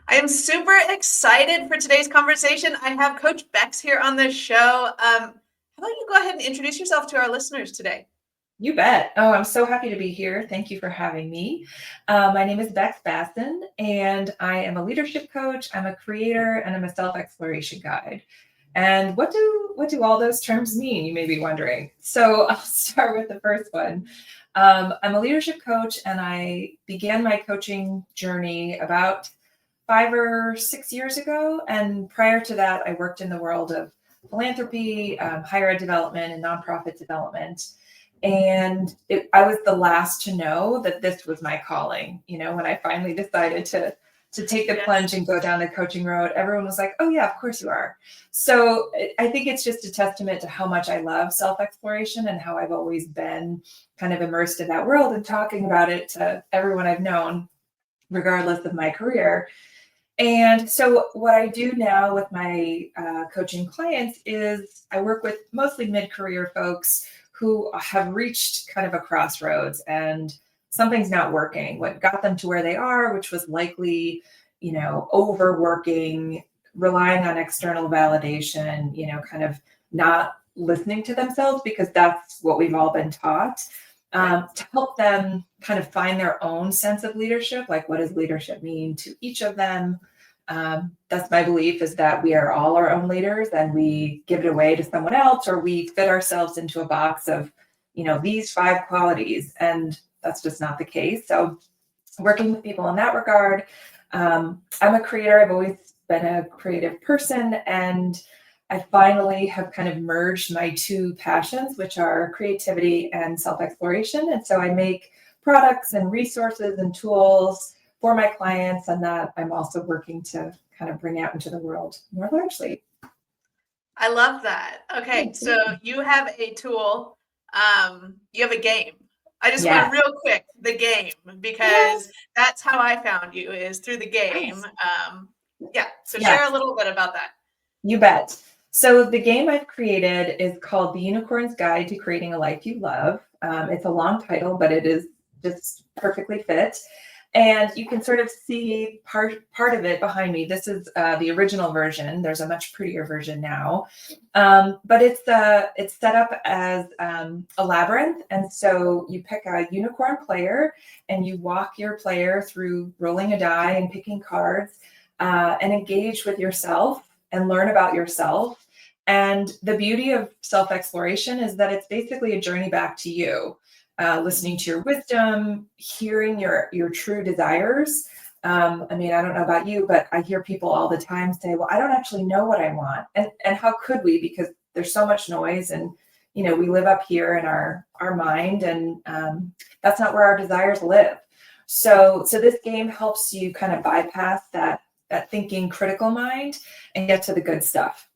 I am super excited for today's conversation. I have Coach Bex here on the show. How about you go ahead and introduce yourself to our listeners today? You bet. Oh, I'm so happy to be here. Thank you for having me. My name is Bex Bassin, and I am a leadership coach. I'm a creator, and I'm a self-exploration guide. And what do all those terms mean? You may be wondering. So I'll start with the first one. I'm a leadership coach, and I began my coaching journey about 5 or 6 years ago. And prior to that, I worked in the world of philanthropy, higher ed development, and nonprofit development. And I was the last to know that this was my calling. When I finally decided to take the plunge and go down the coaching road, everyone was like, "Oh yeah, of course you are." So I think it's just a testament to how much I love self-exploration and how I've always been kind of immersed in that world and talking about it to everyone I've known, regardless of my career. And so, what I do now with my coaching clients is I work with mostly mid career folks who have reached kind of a crossroads and something's not working. What got them to where they are, which was likely, overworking, relying on external validation, kind of not listening to themselves because that's what we've all been taught. To help them kind of find their own sense of leadership, like what does leadership mean to each of them? That's my belief, is that we are all our own leaders and we give it away to someone else, or we fit ourselves into a box of, these 5 qualities, and that's just not the case. So working with people in that regard, I'm a creator. I've always been a creative person, and I finally have kind of merged my 2 passions, which are creativity and self-exploration. And so I make products and resources and tools for my clients, and that I'm also working to kind of bring out into the world more largely. I love that. Okay, so you have a tool, you have a game. I just want real quick, the game, because that's how I found you, is through the game. So share a little bit about that. You bet. So the game I've created is called The Unicorn's Guide to Creating a Life You Love. It's a long title, but it is just perfectly fit. And you can sort of see part of it behind me. This is the original version. There's a much prettier version now, but it's set up as a labyrinth. And so you pick a unicorn player and you walk your player through rolling a die and picking cards, and engage with yourself and learn about yourself. And the beauty of self-exploration is that it's basically a journey back to you. Listening to your wisdom, hearing your true desires. I don't know about you, but I hear people all the time say, "Well, I don't actually know what I want." And how could we? Because there's so much noise, and we live up here in our mind, and that's not where our desires live. So this game helps you kind of bypass that thinking critical mind and get to the good stuff.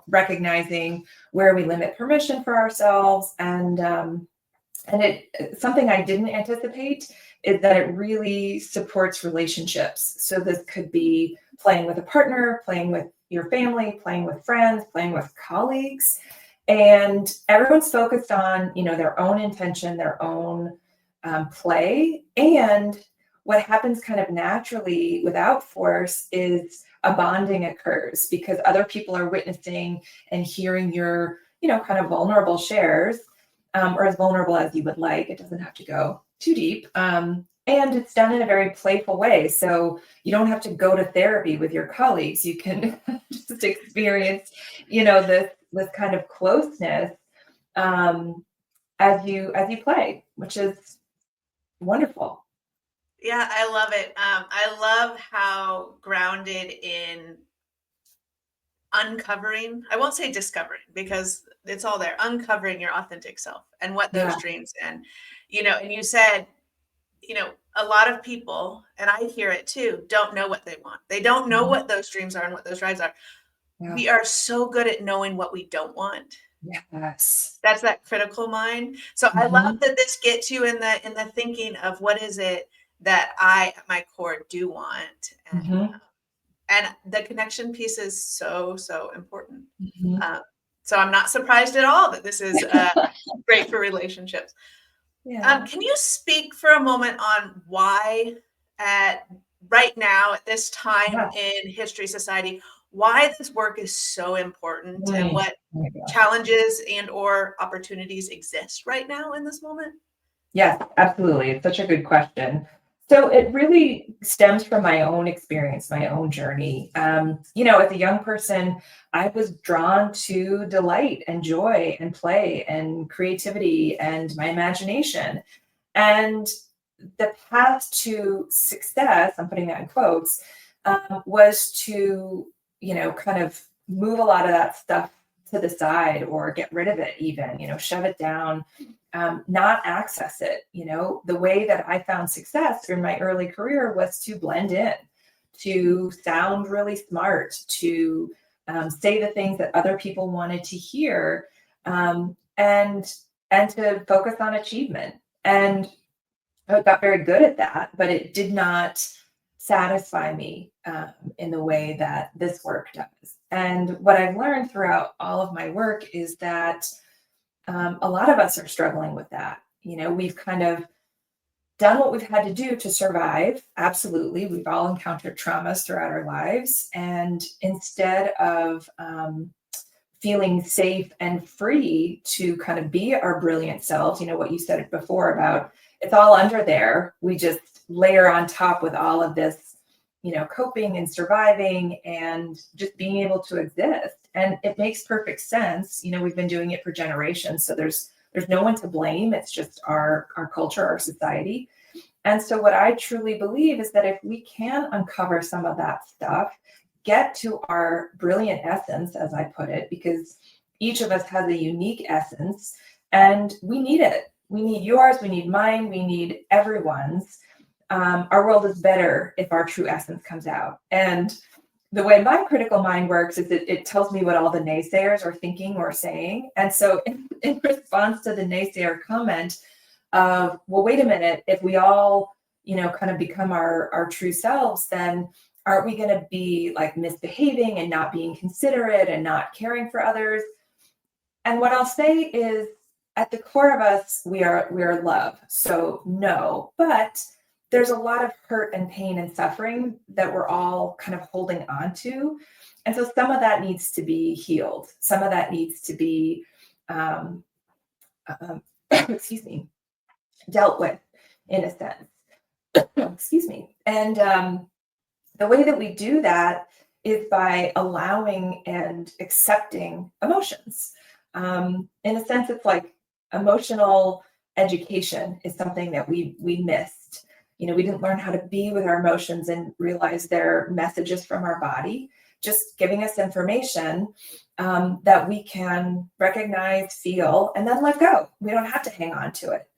Recognizing where we limit permission for ourselves, and something I didn't anticipate is that it really supports relationships. So this could be playing with a partner, playing with your family, playing with friends, playing with colleagues. And everyone's focused on, their own intention, their own play. And what happens kind of naturally without force is a bonding occurs because other people are witnessing and hearing your, kind of vulnerable shares. Or as vulnerable as you would like. It doesn't have to go too deep. And it's done in a very playful way. So you don't have to go to therapy with your colleagues. You can just experience, this kind of closeness as you play, which is wonderful. Yeah, I love it. I love how grounded in uncovering, I won't say discovering because it's all there, uncovering your authentic self and what those dreams and you said, a lot of people, and I hear it too, don't know what they want. They don't know what those dreams are and what those drives are. We are so good at knowing what we don't want. Yes. That's that critical mind. So I love that this gets you in the thinking of what is it that I at my core do want. And the connection piece is so important. So I'm not surprised at all that this is great for relationships. Can you speak for a moment on why at right now at this time Yeah. in history society, why this work is so important and Mm. what Oh my gosh. challenges and or opportunities exist right now in this moment? Yes, absolutely. It's such a good question. So it really stems from my own experience, my own journey. As a young person, I was drawn to delight and joy and play and creativity and my imagination. And the path to success, I'm putting that in quotes, was to, kind of move a lot of that stuff to the side or get rid of it, even, shove it down, not access it. The way that I found success in my early career was to blend in, to sound really smart, to say the things that other people wanted to hear, and to focus on achievement. And I got very good at that, but it did not satisfy me in the way that this work does. And what I've learned throughout all of my work is that a lot of us are struggling with that. We've kind of done what we've had to do to survive. Absolutely. We've all encountered traumas throughout our lives. And instead of feeling safe and free to kind of be our brilliant selves, what you said before about it's all under there. We just layer on top with all of this, coping and surviving and just being able to exist. And it makes perfect sense. We've been doing it for generations. So there's no one to blame. It's just our culture, our society. And so what I truly believe is that if we can uncover some of that stuff, get to our brilliant essence, as I put it, because each of us has a unique essence and we need it. We need yours, we need mine, we need everyone's. Our world is better if our true essence comes out. And the way my critical mind works is it tells me what all the naysayers are thinking or saying. And so in response to the naysayer comment of, well, wait a minute, if we all, kind of become our true selves, then aren't we going to be like misbehaving and not being considerate and not caring for others? And what I'll say is at the core of us, we are love. So no, but there's a lot of hurt and pain and suffering that we're all kind of holding on to. And so some of that needs to be healed. Some of that needs to be, um, excuse me, dealt with in a sense. Excuse me. And the way that we do that is by allowing and accepting emotions. In a sense, it's like emotional education is something that we missed. We didn't learn how to be with our emotions and realize they're messages from our body, just giving us information that we can recognize, feel, and then let go. We don't have to hang on to it.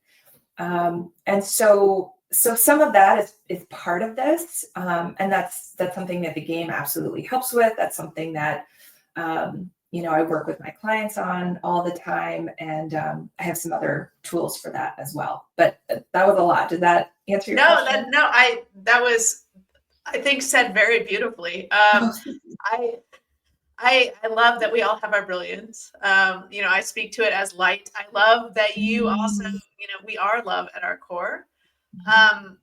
And so some of that is part of this, and that's something that the game absolutely helps with. That's something that I work with my clients on all the time, and I have some other tools for that as well. But that was a lot. Did that answer your No, question? that was, I think, said very beautifully. I I love that we all have our brilliance. I speak to it as light. I love that you also, Mm, we are love at our core. mhm, Um,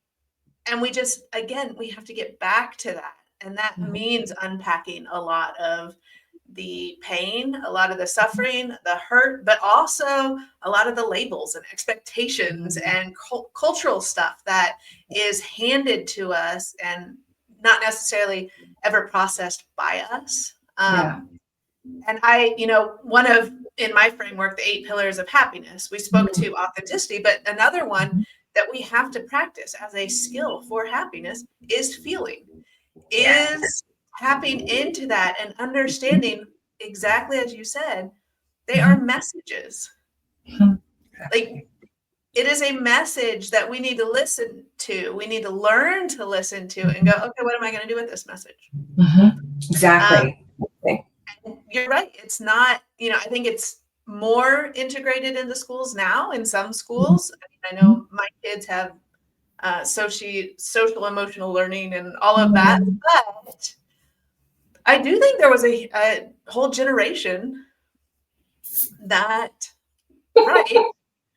and we just, again, we have to get back to that. And that mhm, means unpacking a lot of the pain, a lot of the suffering, the hurt, but also a lot of the labels and expectations mhm. and cultural stuff that is handed to us and not necessarily ever processed by us. Yeah. And one of, in my framework, the 8 pillars of happiness, we spoke Mhm, to authenticity, but another one mhm. that we have to practice as a skill for happiness is feeling, Yes. is tapping into that and understanding exactly as you said, they are Mhm, messages. mhm. Like Exactly. it is a message that we need to listen to. We need to learn to listen to and go, Mhm, okay, what am I going to do with this message? mhm. Um, Exactly. Okay. You're right. It's not, I think it's more integrated in the schools now in some Mhm, schools. I mhm, know my kids have social emotional learning and all of that. mhm. But I do think there was a whole generation that, right.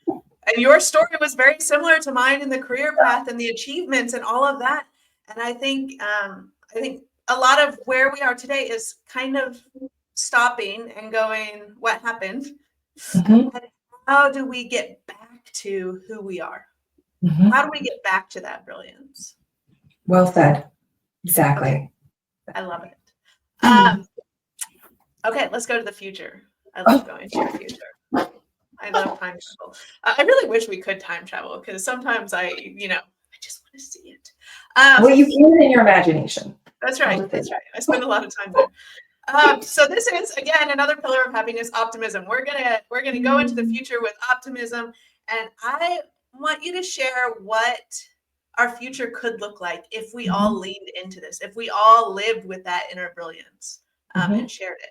And your story was very similar to mine in the career path and the achievements and all of that. And I think a lot of where we are today is kind of stopping and going, what happened? Mm-hmm. And how do we get back to who we are? Mm-hmm. How do we get back to that brilliance? Well said. Okay, Exactly. I love it. Mm. Okay, let's go to the future. I love Oh, going to the future. I love time travel. I really wish we could time travel because sometimes I just want to see it. well, you can in your imagination. That's I'll right. just say That's that. right. I spend a lot of time there. So this is again another pillar of happiness, optimism. We're gonna go into the future with optimism, and I want you to share what our future could look like if we all Mhm. leaned into this, if we all lived with that inner brilliance Mhm. and shared it.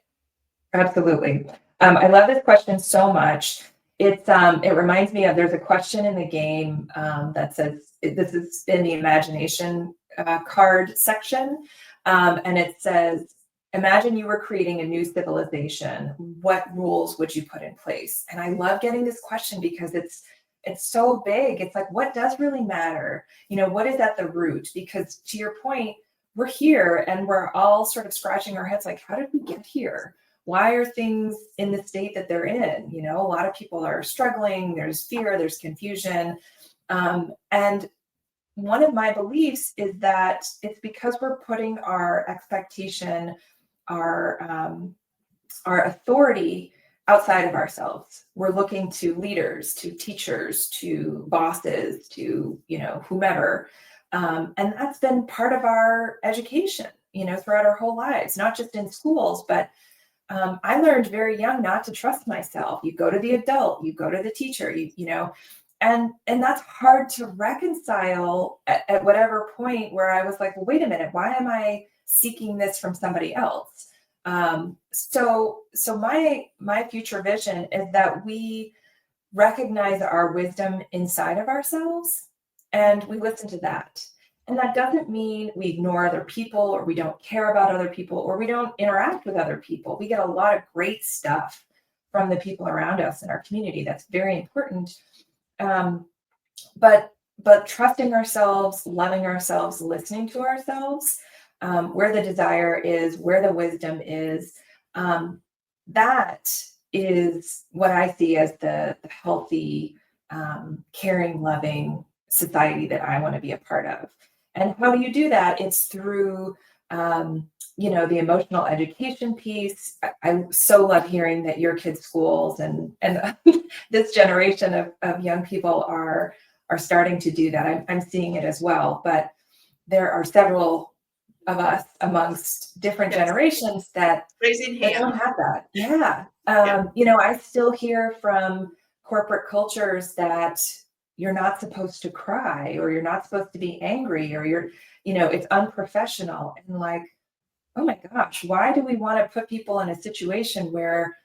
Absolutely. I love this question so much. It reminds me of there's a question in the game that says this is in the imagination card section, and it says, "Imagine you were creating a new civilization. What rules would you put in place?" And I love getting this question because it's so big. It's like, what does really matter? What is at the root? Because to your point, we're here and we're all sort of scratching our heads like, how did we get here? Why are things in the state that they're in? A lot of people are struggling. There's fear, there's confusion. And one of my beliefs is that it's because we're putting our expectation, our our authority outside of ourselves. We're looking to leaders, to teachers, to bosses, to whomever, and that's been part of our education. Throughout our whole lives, not just in schools, but I learned very young not to trust myself. You go to the adult, you go to the teacher, and that's hard to reconcile at whatever point where I was like, well, wait a minute, why am I seeking this from somebody else? So my future vision is that we recognize our wisdom inside of ourselves and we listen to that. And that doesn't mean we ignore other people or we don't care about other people or we don't interact with other people. We get a lot of great stuff from the people around us in our community. That's very important. Um, but trusting ourselves, loving ourselves, listening to ourselves, where the desire is, where the wisdom is, that is what I see as the healthy, caring, loving society that I want to be a part of. And how do you do that? It's through the emotional education piece. I so love hearing that your kids' schools and this generation of young people are starting to do that. I'm seeing it as well, but there are several of us amongst different Yes. generations that Raising don't hand. have that. Yeah. Yeah. I still hear from corporate cultures that you're not supposed to cry or you're not supposed to be angry or it's unprofessional. And like, oh my gosh, why do we want to put people in a situation where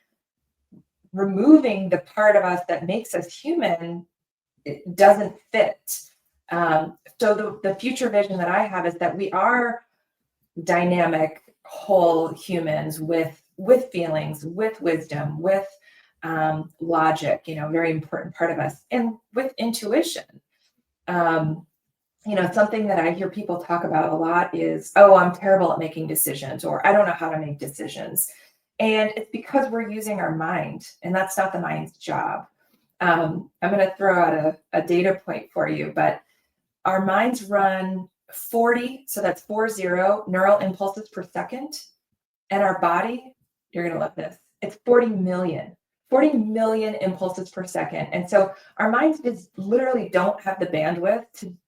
removing the part of us that makes us human, it doesn't fit? So the future vision that I have is that we are dynamic whole humans with feelings, with wisdom, with logic, very important part of us, and with intuition. um, Something that I hear people talk about a lot is, oh, I'm terrible at making decisions, or I don't know how to make decisions. And it's because we're using our mind, and that's not the mind's job. I'm going to throw out a data point for you, but our minds run 40, so that's 40 neural impulses per second. And our body, you're going to love this, it's 40 million impulses per second. And so our minds just literally don't have the bandwidth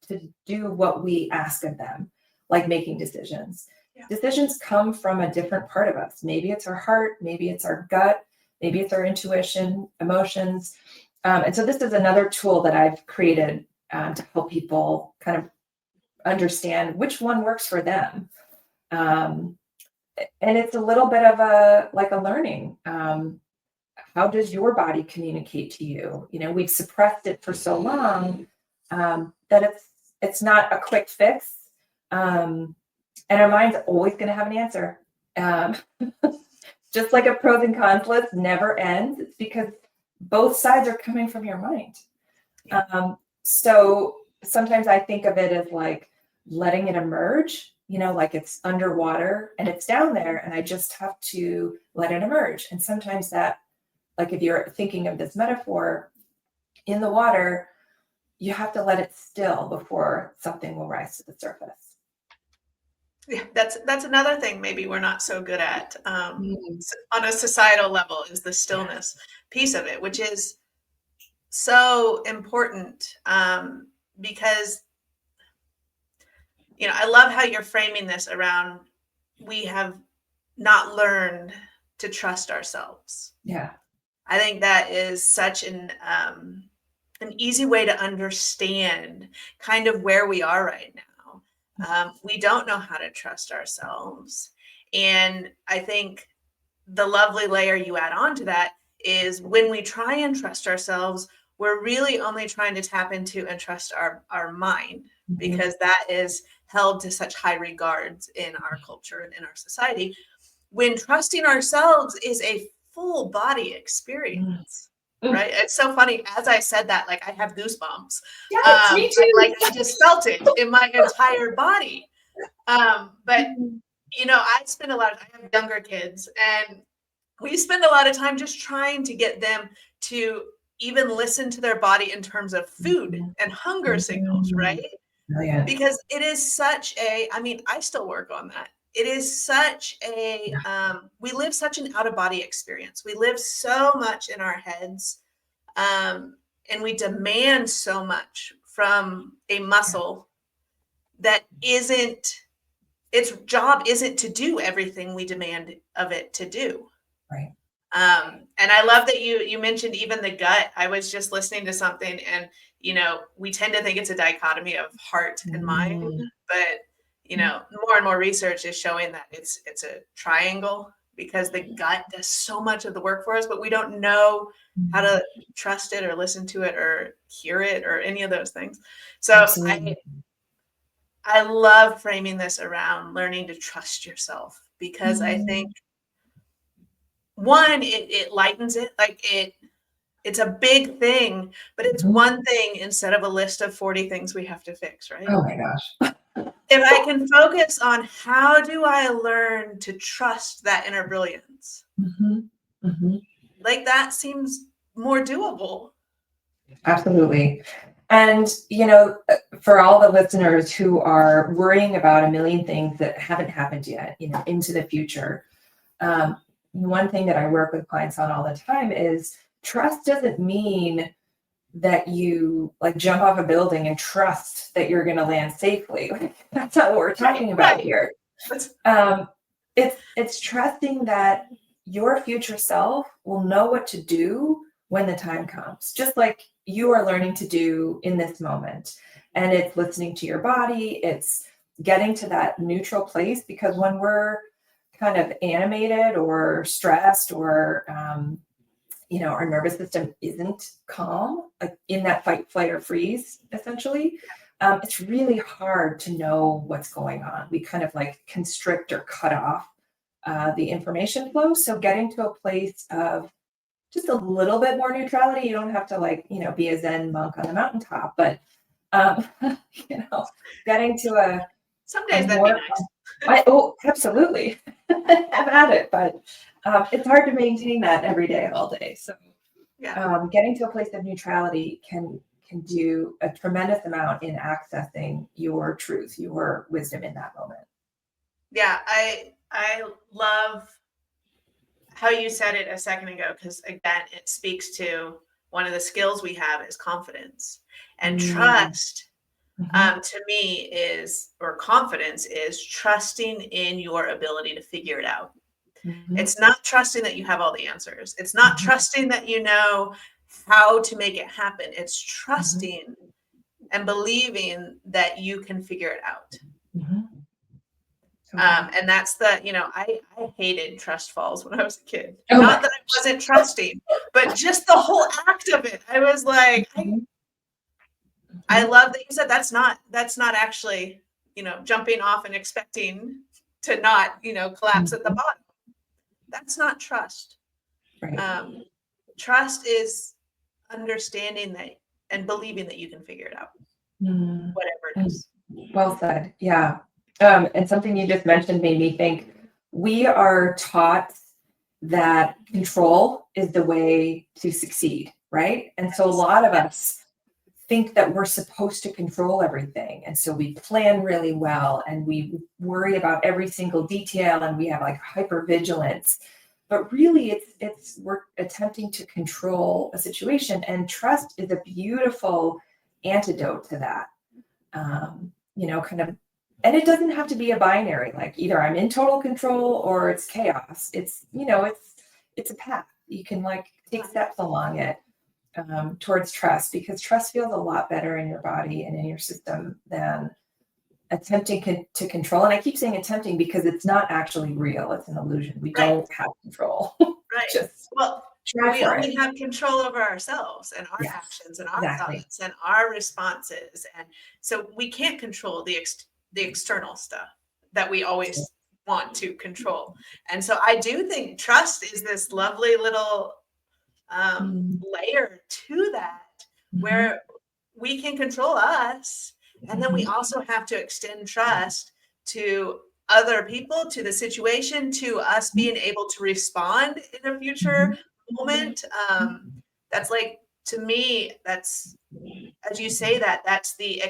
to do what we ask of them, like making decisions. Yeah. Decisions come from a different part of us. Maybe it's our heart, maybe it's our gut, maybe it's our intuition, emotions. And so this is another tool that I've created to help people kind of understand which one works for them. And it's a little bit of a learning. How does your body communicate to you? We've suppressed it for so long that it's not a quick fix. And our mind's always going to have an answer. Um, just like a pros and cons list never ends. It's because both sides are coming from your mind. So sometimes I think of it as like, letting it emerge, like it's underwater and it's down there and I just have to let it emerge. And sometimes that, like if you're thinking of this metaphor in the water, you have to let it still before something will rise to the surface. Yeah, that's another thing maybe we're not so good at Mm. on a societal level, is the Yeah. stillness piece of it, which is so important, because I love how you're framing this around, we have not learned to trust ourselves. Yeah. I think that is such an easy way to understand kind of where we are right now. We don't know how to trust ourselves. And I think the lovely layer you add on to that is, when we try and trust ourselves, we're really only trying to tap into and trust our mind, Mhm. because that is held to such high regards in our culture and in our society, when trusting ourselves is a full body Mm. experience, Mm. right? It's so funny. As I said that, like, I have goosebumps. Yes, me too. I just felt it in my entire body. But Mhm. I spend a lot of, I have younger kids, and we spend a lot of time just trying to get them to even listen to their body in terms of food Mhm. and hunger signals, Mhm. right? Brilliant. Because it is such a, I mean, I still work on that. It is such a, Yeah. we live such an out of body experience. We live so much in our heads, and we demand so much from a Yeah. muscle that isn't, its job isn't to do everything we demand of it to do. Right. And I love that you mentioned even the gut. I was just listening to something, and we tend to think it's a dichotomy of heart and mind, Mm. but Mhm. more and more research is showing that it's a triangle, because the gut does so much of the work for us, but we don't know how Mhm. to trust it or listen to it or hear it or any of those things. So Absolutely. I love framing this around learning to trust yourself, because I think, Mm. one, it lightens it, like it's a big thing, but it's Mhm. one thing instead of a list of 40 things we have to fix, right? Oh my gosh. If I can focus on, how do I learn to trust that inner brilliance? Mhm. Mhm. Like, that seems more doable. Absolutely. And, for all the listeners who are worrying about a million things that haven't happened yet, into the future, um, one thing that I work with clients on all the time is trust doesn't mean that you like jump off a building and trust that you're going to land safely. That's not what we're Right, talking about right. here. That's Um, it's trusting that your future self will know what to do when the time comes, just like you are learning to do in this moment. And it's listening to your body. It's getting to that neutral place, because when we're kind of animated or stressed, or our nervous system isn't calm, like in that fight, flight, or freeze, essentially, it's really hard to know what's going on. We kind of like constrict or cut off the information flow. So getting to a place of just a little bit more neutrality, you don't have to like, be a Zen monk on the mountaintop, but um, you know, getting to some a days that'd be more, nice. oh, absolutely. Have at it, but it's hard to maintain that every day, all day. So Yeah. getting to a place of neutrality can do a tremendous amount in accessing your truth, your wisdom in that moment. Yeah, I love how you said it a second ago, because again, it speaks to one of the skills we have is confidence. And Mm. trust, Mhm. to me, is, or confidence is trusting in your ability to figure it out. Mhm. It's not trusting that you have all the answers. It's not Mhm. trusting that you know how to make it happen. It's Mhm. trusting and believing that you can figure it out. Mhm. Totally. And that's the, I hated trust falls when I was a kid. Oh my Not that I wasn't trusting, but just the whole act of it. I was like, Mhm. I Mhm. love that you said that's not actually, jumping off and expecting to not, collapse at the Mhm. bottom. That's not trust. Right. Um, Trust is understanding that and believing that you can figure it out, Mm. whatever it Mm. is. Well said. Yeah. And something you just mentioned made me think we are taught that control is the way to succeed, right? And so a Yes. lot of us think that we're supposed to control everything. And so we plan really well and we worry about every single detail and we have like hypervigilance. But really it's we're attempting to control a situation, and trust is a beautiful antidote to that. Kind of, and it doesn't have to be a binary, like either I'm in total control or it's chaos. It's a path. You can like take steps along it towards trust, because trust feels a lot better in your body and in your system than attempting to control. And I keep saying attempting because it's not actually real. It's an illusion. We Right. don't have control. Right. Just Well, try we for it. only have control over ourselves and our Yes, actions and our exactly. thoughts and our responses. And so we can't control the external stuff that we always want to control. And so I do think trust is this lovely little layer to that, Mm-hmm. where we can control us. And then we Mm-hmm. also have to extend trust to other people, to the situation, to us being able to respond in a future Mm-hmm. moment. That's like, to me, that's, as you say that, that's the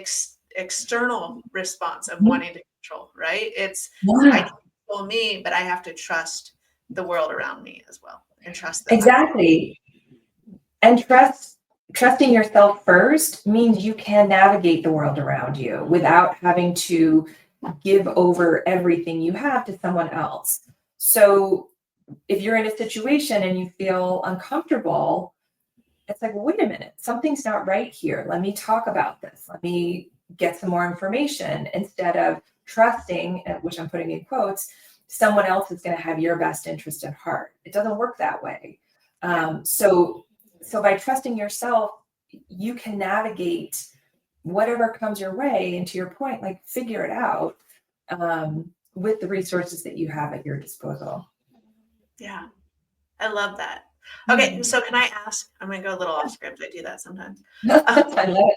external response of Mm-hmm. wanting to control, right? It's, I Yeah, can control me, but I have to trust the world around me as well and trust that I'm exactly. And trusting yourself first means you can navigate the world around you without having to give over everything you have to someone else. So if you're in a situation and you feel uncomfortable, it's like, well, wait a minute, something's not right here. Let me talk about this. Let me get some more information, instead of trusting, which I'm putting in quotes, someone else is going to have your best interest at heart. It doesn't work that way. yeah. So by trusting yourself, you can navigate whatever comes your way. And to your point, like figure it out with the resources that you have at your disposal. Yeah, I love that. Okay, Hmm. so can I ask? I'm gonna go a little off script. I do that sometimes. Uh, I love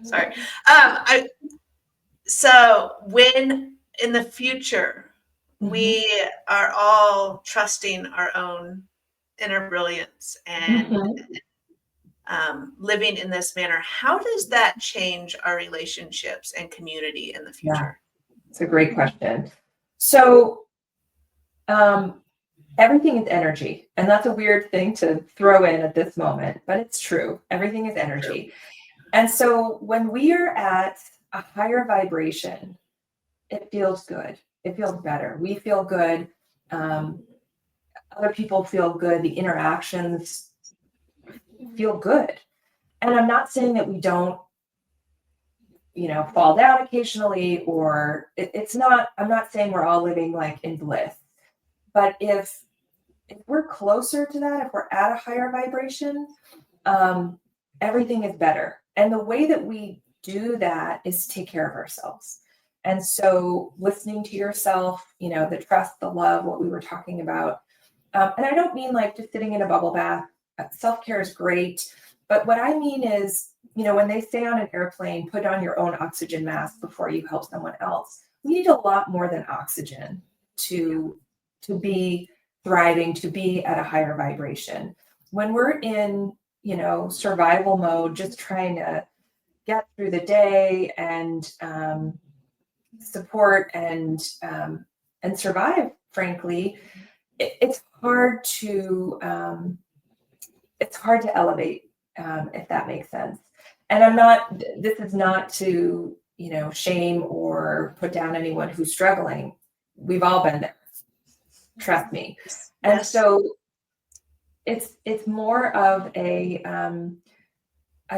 sorry. I so when in the future it. we are all trusting our own inner brilliance and Hmm. living in this manner, how does that change our relationships and community in the Yeah, future? it's a great question. So, um, everything is energy, and that's a weird thing to throw in at this moment, but it's true. Everything is True. energy. And so, when we are at a higher vibration, it feels good. It feels better. We feel good. Um, Other people feel good. The interactions feel good. And I'm not saying that we don't, fall down occasionally, or it's not, I'm not saying we're all living like in bliss. But if we're closer to that, if we're at a higher vibration, um, everything is better. And the way that we do that is take care of ourselves. And so listening to yourself, the trust, the love, what we were talking about. And I don't mean like just sitting in a bubble bath. Self care is great. But what I mean is, when they say on an airplane, put on your own oxygen mask before you help someone else, we need a lot more than oxygen Yeah. to be thriving, to be at a higher vibration. When we're in, survival mode, just trying to get through the day and support and survive, frankly, it's hard to elevate, if that makes sense. And I'm not. This is not to shame or put down anyone who's struggling. We've all been there. Trust me. And Yes. so it's more of a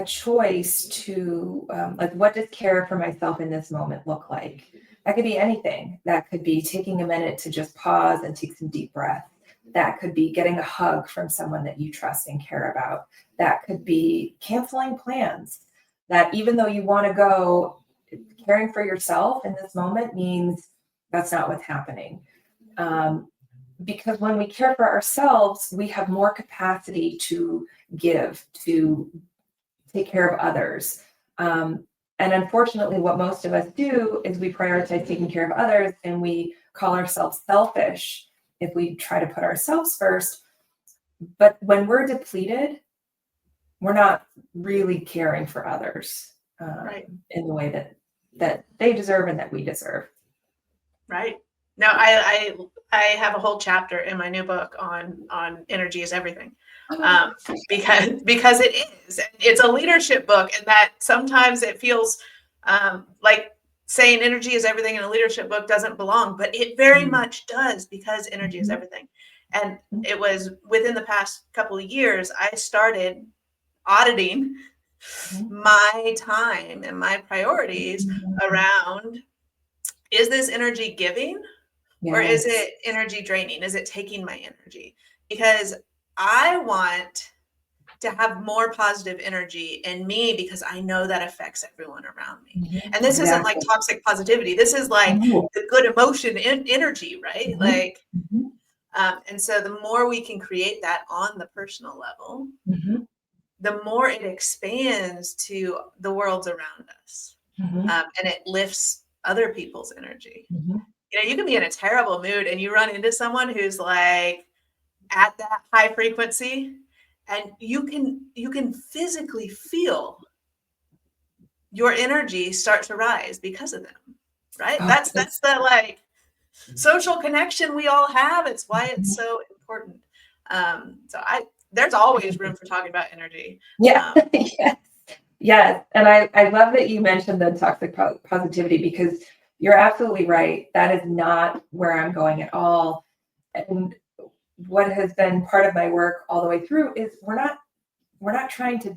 choice to like, what does care for myself in this moment look like? That could be anything. That could be taking a minute to just pause and take some deep breath. That could be getting a hug from someone that you trust and care about. That could be canceling plans. That even though you want to go, caring for yourself in this moment means that's not what's happening. Um, because when we care for ourselves, we have more capacity to give, to take care of others. Um, And unfortunately, what most of us do is we prioritize taking care of others, and we call ourselves selfish if we try to put ourselves first. But when we're depleted, we're not really caring for others Right. in the way that they deserve and that we deserve. Right. No, I have a whole chapter in my new book on energy is everything. Because it's a leadership book, and that sometimes it feels like saying energy is everything in a leadership book doesn't belong, but it very much does, because energy is everything. And it was within the past couple of years, I started auditing my time and my priorities around, is this energy giving? Or is it energy draining? Is it taking my energy? Because I want to have more positive energy in me, because I know that affects everyone around me. And this isn't like toxic positivity. This is like the good emotion energy, right? Like, and so the more we can create that on the personal level, the more it expands to the worlds around us. And it lifts other people's energy. You know, you can be in a terrible mood and you run into someone who's like at that high frequency, and you can physically feel your energy start to rise because of them, right? That's the like social connection we all have. It's why it's so important. So there's always room for talking about energy. Yeah. Yes. And I love that you mentioned the toxic positivity, because you're absolutely right. That is not where I'm going at all. And what has been part of my work all the way through is we're not trying to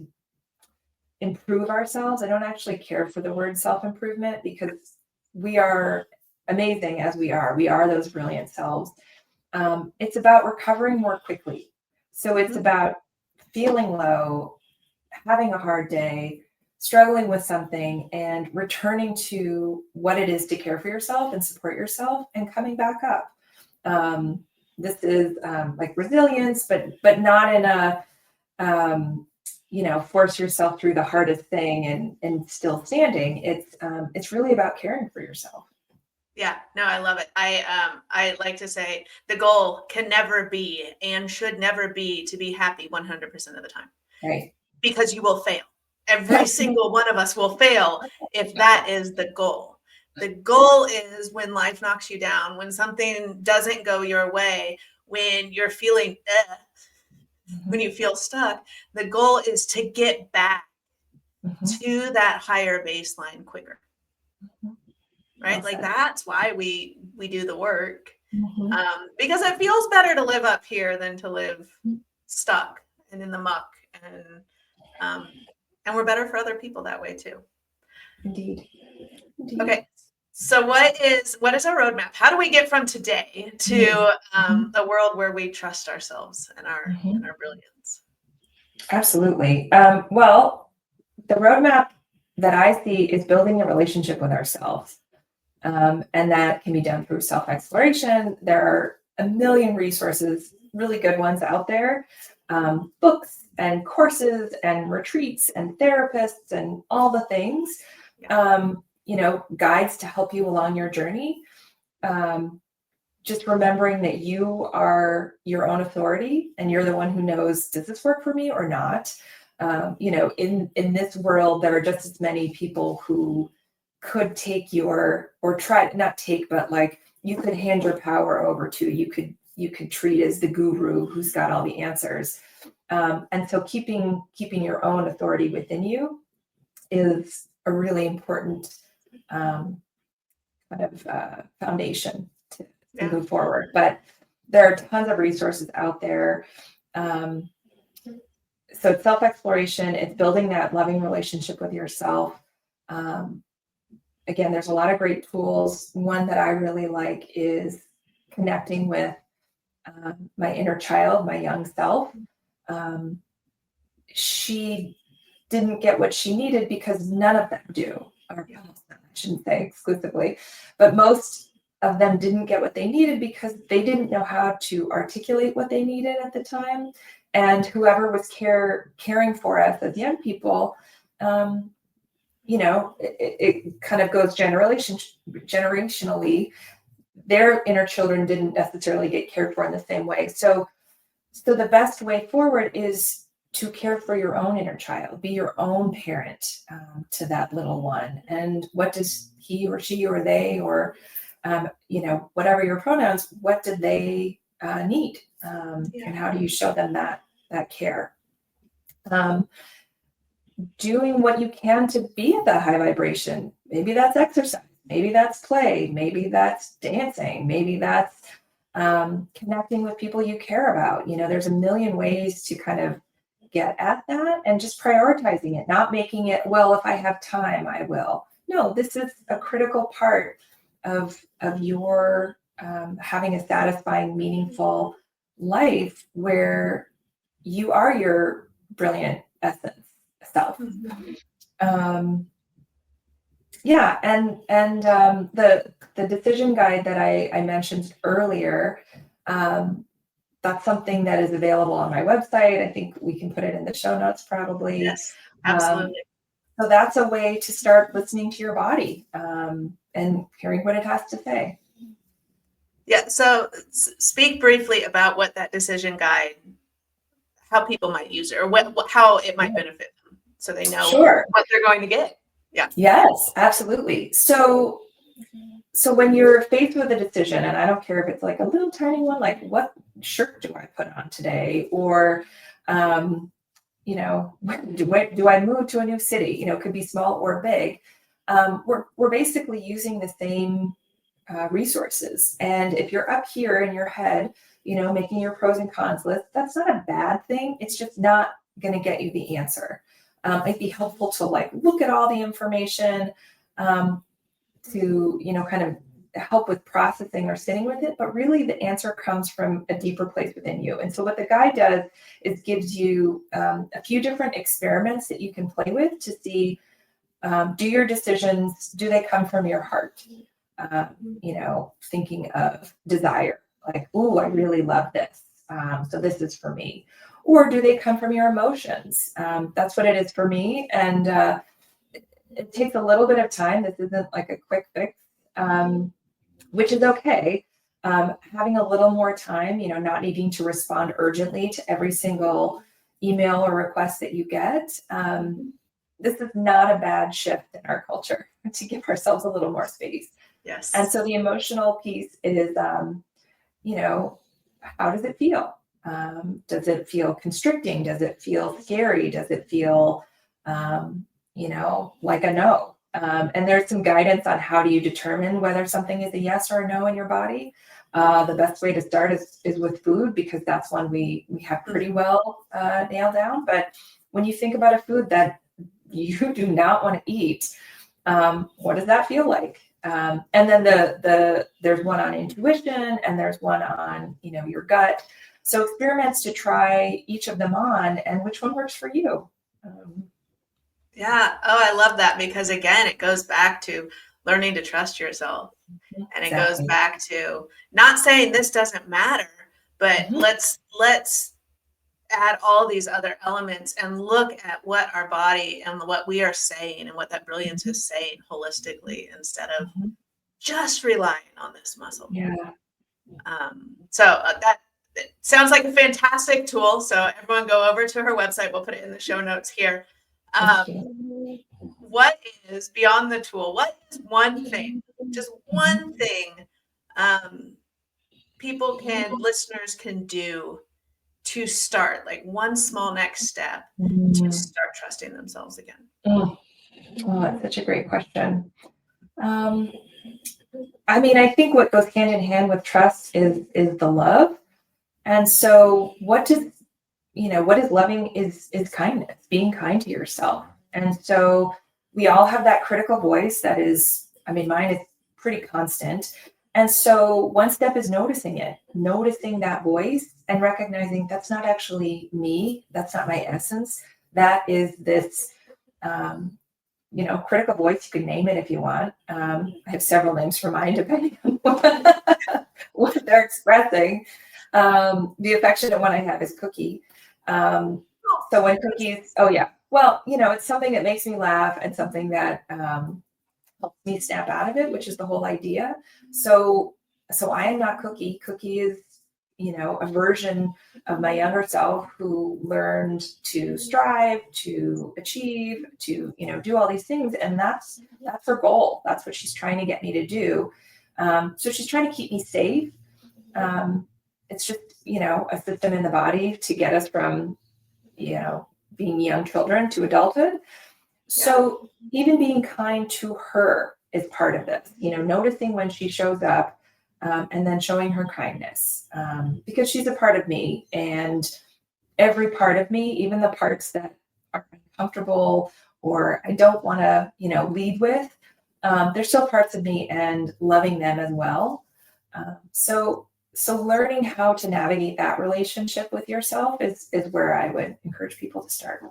improve ourselves. I don't actually care for the word self-improvement, because we are amazing as we are. We are those brilliant selves. It's about recovering more quickly. So it's about feeling low, having a hard day, struggling with something, and returning to what it is to care for yourself and support yourself, and coming back up. This is like resilience, but not in a force yourself through the hardest thing and still standing. It's really about caring for yourself. Yeah, no, I love it. I like to say the goal can never be and should never be to be happy 100% of the time. Right. Because you will fail. Every single one of us will fail if that is the goal. The goal is when life knocks you down, when something doesn't go your way, when you're feeling when you feel stuck, the goal is to get back to that higher baseline quicker. Right? Like that's why we do the work. Because it feels better to live up here than to live stuck and in the muck, and we're better for other people that way too. Indeed. Okay. So what is our roadmap? How do we get from today to a world where we trust ourselves and our brilliance? Absolutely. Well, the roadmap that I see is building a relationship with ourselves. And that can be done through self-exploration. There are a million resources, really good ones out there, books and courses and retreats and therapists and all the things, guides to help you along your journey. Just remembering that you are your own authority, and you're the one who knows, does this work for me or not? In this world, there are just as many people who could take not take, but like you could hand your power over to, you could treat as the guru who's got all the answers. And so keeping your own authority within you is a really important kind of foundation to move forward. But there are tons of resources out there. So it's self-exploration, it's building that loving relationship with yourself. Again, there's a lot of great tools. One that I really like is connecting with my inner child, my young self. She didn't get what she needed because none of them do. Or I shouldn't say exclusively, but most of them didn't get what they needed because they didn't know how to articulate what they needed at the time. And whoever was caring for us as young people it kind of goes generationally. Their inner children didn't necessarily get cared for in the same way. So the best way forward is to care for your own inner child, be your own parent to that little one. And what does he or she or they or, whatever your pronouns, what do they need? And how do you show them that care? Doing what you can to be at that high vibration. Maybe that's exercise. Maybe that's play. Maybe that's dancing. Maybe that's connecting with people you care about. There's a million ways to kind of get at that, and just prioritizing it, not making it, well, if I have time, I will. No, this is a critical part of your having a satisfying, meaningful life where you are your brilliant essence self. Yeah, and the decision guide that I mentioned earlier, that's something that is available on my website. I think we can put it in the show notes probably. Yes, absolutely. So that's a way to start listening to your body and hearing what it has to say. Yeah. So speak briefly about what that decision guide, how people might use it, or how it might benefit them, so they know what they're going to get. Yeah. Yes, absolutely. So when you're faced with a decision, and I don't care if it's like a little tiny one, like what shirt do I put on today? Or, do I move to a new city? It could be small or big. We're basically using the same resources. And if you're up here in your head, making your pros and cons list, that's not a bad thing. It's just not going to get you the answer. It'd be helpful to look at all the information, to, kind of help with processing or sitting with it, but really the answer comes from a deeper place within you. And so what the guide does is gives you a few different experiments that you can play with to see, do your decisions, do they come from your heart? Thinking of desire, like, oh, I really love this. So this is for me. Or do they come from your emotions? That's what it is for me. And it takes a little bit of time. This isn't like a quick fix, which is okay. Having a little more time, not needing to respond urgently to every single email or request that you get. This is not a bad shift in our culture to give ourselves a little more space. Yes. And so the emotional piece is, how does it feel? Does it feel constricting? Does it feel scary? Does it feel, like a no? And there's some guidance on how do you determine whether something is a yes or a no in your body. The best way to start is with food, because that's one we have pretty well nailed down. But when you think about a food that you do not want to eat, what does that feel like? And then there's one on intuition, and there's one on, your gut. So experiments to try each of them on, and which one works for you. Yeah. Oh, I love that, because again, it goes back to learning to trust yourself. And it goes back to not saying this doesn't matter, but let's add all these other elements and look at what our body and what we are saying and what that brilliance is saying holistically, instead of just relying on this muscle. Yeah. So that it sounds like a fantastic tool. So everyone go over to her website. We'll put it in the show notes here. What is, beyond the tool, what is one thing, just one thing, listeners can do to start, like one small next step to start trusting themselves again? Oh, that's such a great question. I think what goes hand in hand with trust is the love. And so what is loving is kindness, being kind to yourself. And so we all have that critical voice that is, mine is pretty constant. And so one step is noticing that voice and recognizing that's not actually me. That's not my essence. That is this, critical voice. You can name it if you want. I have several names for mine, depending on what they're expressing. The affectionate one I have is Cookie. So when Cookie's, Well, it's something that makes me laugh and something that helps me snap out of it, which is the whole idea. So, so I am not Cookie. Cookie is, a version of my younger self who learned to strive, to achieve, to, do all these things. And that's her goal. That's what she's trying to get me to do. So she's trying to keep me safe. It's just, a system in the body to get us from, being young children to adulthood. Yeah. So even being kind to her is part of this, noticing when she shows up, and then showing her kindness, because she's a part of me, and every part of me, even the parts that are uncomfortable or I don't want to, lead with, they're still parts of me, and loving them as well. So learning how to navigate that relationship with yourself is where I would encourage people to start.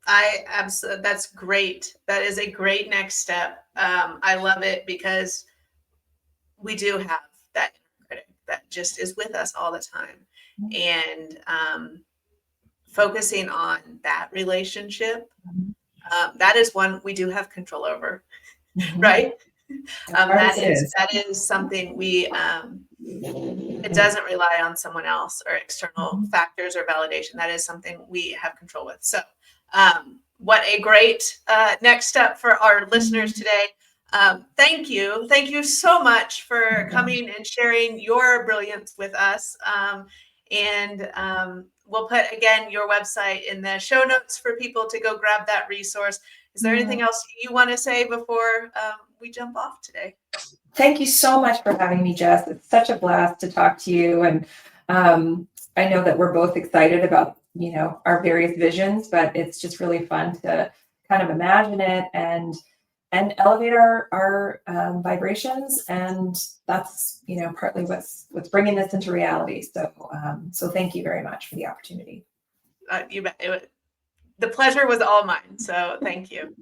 I absolutely, that's great. That is a great next step. I love it because we do have that inner critic that just is with us all the time. And focusing on that relationship, that is one we do have control over, Mhm. right? As hard as it is. That is something we it doesn't rely on someone else or external Mhm. factors or validation. That is something we have control with. So, what a great next step for our listeners Mhm. today. Thank you. Thank you so much Oh my for gosh. coming and sharing your brilliance with us. And we'll put again your website in the show notes for people to go grab that resource. Is there anything Mm. else you want to say before we jump off today? Thank you so much for having me, Jess. It's such a blast to talk to you. And I know that we're both excited about, our various visions, but it's just really fun to kind of imagine it and elevate our vibrations. And that's, partly what's bringing this into reality. So thank you very much for the opportunity. You bet. The pleasure was all mine. So thank you.